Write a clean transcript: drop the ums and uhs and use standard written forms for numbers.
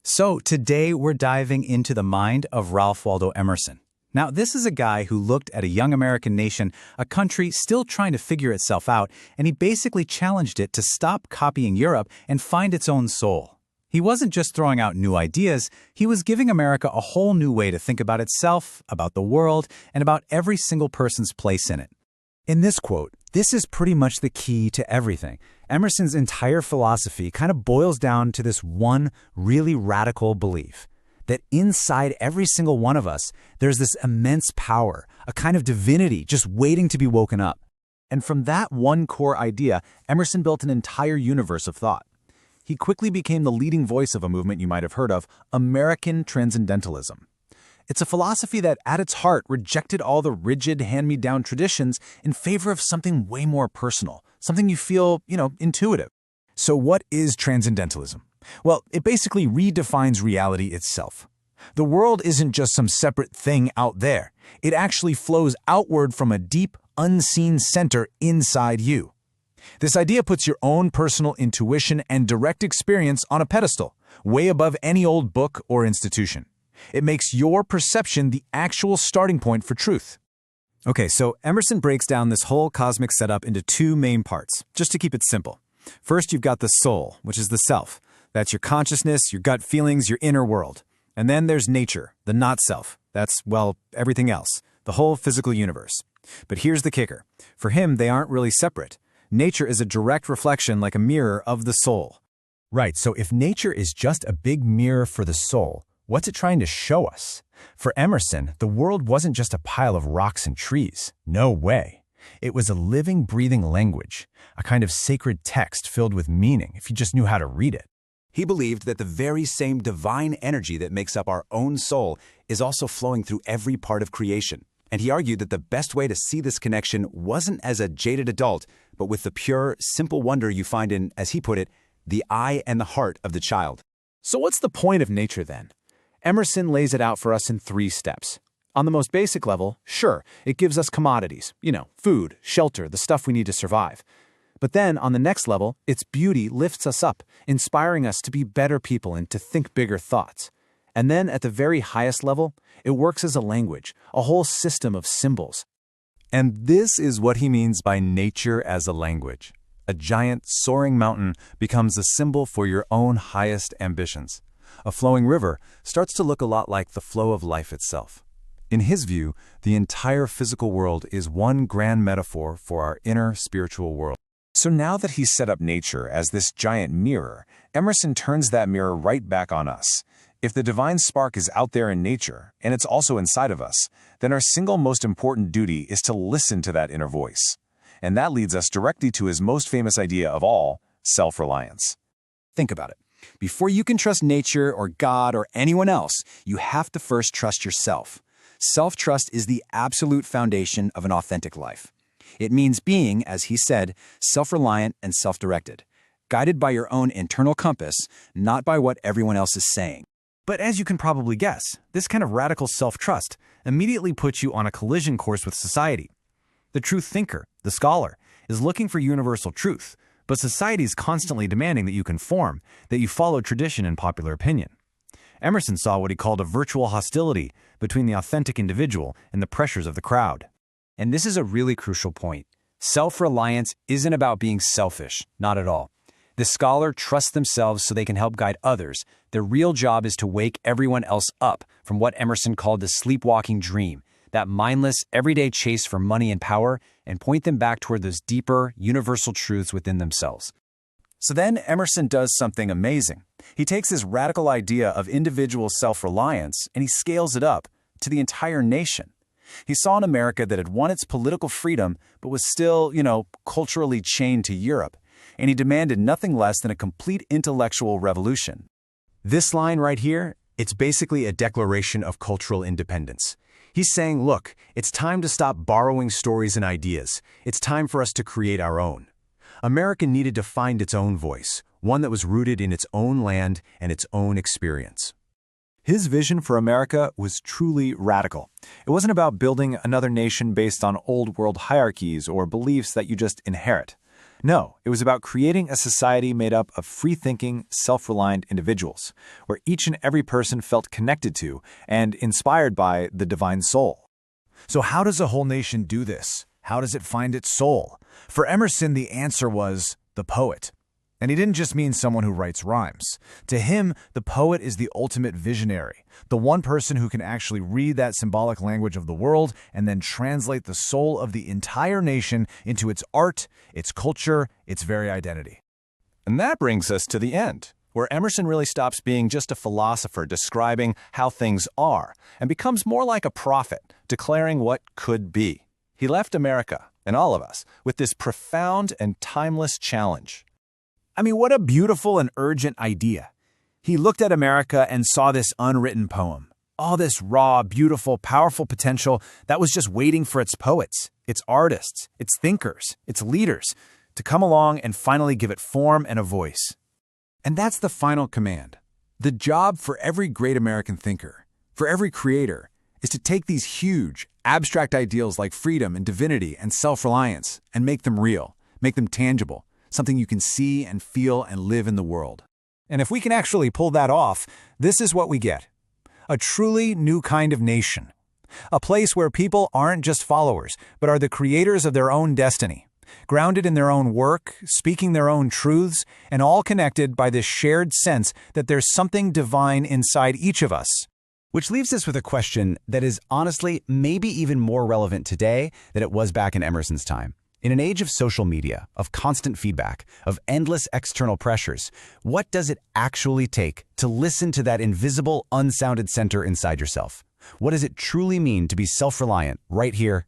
So today we're diving into the mind of Ralph Waldo Emerson. Now, this is a guy who looked at a young American nation, a country still trying to figure itself out, and he basically challenged it to stop copying Europe and find its own soul. He wasn't just throwing out new ideas, he was giving America a whole new way to think about itself, about the world, and about every single person's place in it. In this quote, this is pretty much the key to everything. Emerson's entire philosophy kind of boils down to this one really radical belief, that inside every single one of us, there's this immense power, a kind of divinity just waiting to be woken up. And from that one core idea, Emerson built an entire universe of thought. He quickly became the leading voice of a movement you might have heard of, American Transcendentalism. It's a philosophy that, at its heart, rejected all the rigid, hand-me-down traditions in favor of something way more personal, something you feel, intuitive. So what is Transcendentalism? Well, it basically redefines reality itself. The world isn't just some separate thing out there. It actually flows outward from a deep, unseen center inside you. This idea puts your own personal intuition and direct experience on a pedestal, way above any old book or institution. It makes your perception the actual starting point for truth. Okay, so Emerson breaks down this whole cosmic setup into two main parts, just to keep it simple. First, you've got the soul, which is the self. That's your consciousness, your gut feelings, your inner world. And then there's nature, the not-self. That's, everything else, the whole physical universe. But here's the kicker. For him, they aren't really separate. Nature is a direct reflection, like a mirror, of the soul. Right, so if nature is just a big mirror for the soul, what's it trying to show us? For Emerson, the world wasn't just a pile of rocks and trees. No way. It was a living, breathing language, a kind of sacred text filled with meaning if you just knew how to read it. He believed that the very same divine energy that makes up our own soul is also flowing through every part of creation. And he argued that the best way to see this connection wasn't as a jaded adult, but with the pure, simple wonder you find in, as he put it, the eye and the heart of the child. So what's the point of nature then? Emerson lays it out for us in 3 steps. On the most basic level, sure, it gives us commodities, food, shelter, the stuff we need to survive. But then, on the next level, its beauty lifts us up, inspiring us to be better people and to think bigger thoughts. And then, at the very highest level, it works as a language, a whole system of symbols. And this is what he means by nature as a language. A giant, soaring mountain becomes a symbol for your own highest ambitions. A flowing river starts to look a lot like the flow of life itself. In his view, the entire physical world is one grand metaphor for our inner spiritual world. So now that he's set up nature as this giant mirror, Emerson turns that mirror right back on us. If the divine spark is out there in nature, and it's also inside of us, then our single most important duty is to listen to that inner voice. And that leads us directly to his most famous idea of all, self-reliance. Think about it. Before you can trust nature or God or anyone else, you have to first trust yourself. Self-trust is the absolute foundation of an authentic life. It means being, as he said, self-reliant and self-directed, guided by your own internal compass, not by what everyone else is saying. But as you can probably guess, this kind of radical self-trust immediately puts you on a collision course with society. The true thinker, the scholar, is looking for universal truth, but society is constantly demanding that you conform, that you follow tradition and popular opinion. Emerson saw what he called a virtual hostility between the authentic individual and the pressures of the crowd. And this is a really crucial point. Self-reliance isn't about being selfish, not at all. The scholar trusts themselves so they can help guide others. Their real job is to wake everyone else up from what Emerson called the sleepwalking dream, that mindless, everyday chase for money and power, and point them back toward those deeper, universal truths within themselves. So then Emerson does something amazing. He takes this radical idea of individual self-reliance and he scales it up to the entire nation. He saw an America that had won its political freedom but was still, culturally chained to Europe, and he demanded nothing less than a complete intellectual revolution. This line right here, it's basically a declaration of cultural independence. He's saying, look, it's time to stop borrowing stories and ideas. It's time for us to create our own. America needed to find its own voice, one that was rooted in its own land and its own experience. His vision for America was truly radical. It wasn't about building another nation based on old world hierarchies or beliefs that you just inherit. No, it was about creating a society made up of free-thinking, self-reliant individuals, where each and every person felt connected to and inspired by the divine soul. So how does a whole nation do this? How does it find its soul? For Emerson, the answer was the poet. And he didn't just mean someone who writes rhymes. To him, the poet is the ultimate visionary, the one person who can actually read that symbolic language of the world and then translate the soul of the entire nation into its art, its culture, its very identity. And that brings us to the end, where Emerson really stops being just a philosopher describing how things are and becomes more like a prophet declaring what could be. He left America, and all of us, with this profound and timeless challenge. I mean, what a beautiful and urgent idea. He looked at America and saw this unwritten poem. All this raw, beautiful, powerful potential that was just waiting for its poets, its artists, its thinkers, its leaders, to come along and finally give it form and a voice. And that's the final command. The job for every great American thinker, for every creator, is to take these huge, abstract ideals like freedom and divinity and self-reliance and make them real, make them tangible, something you can see and feel and live in the world. And if we can actually pull that off, this is what we get. A truly new kind of nation. A place where people aren't just followers, but are the creators of their own destiny, grounded in their own work, speaking their own truths, and all connected by this shared sense that there's something divine inside each of us. Which leaves us with a question that is honestly maybe even more relevant today than it was back in Emerson's time. In an age of social media, of constant feedback, of endless external pressures, what does it actually take to listen to that invisible, unsounded center inside yourself? What does it truly mean to be self-reliant right here,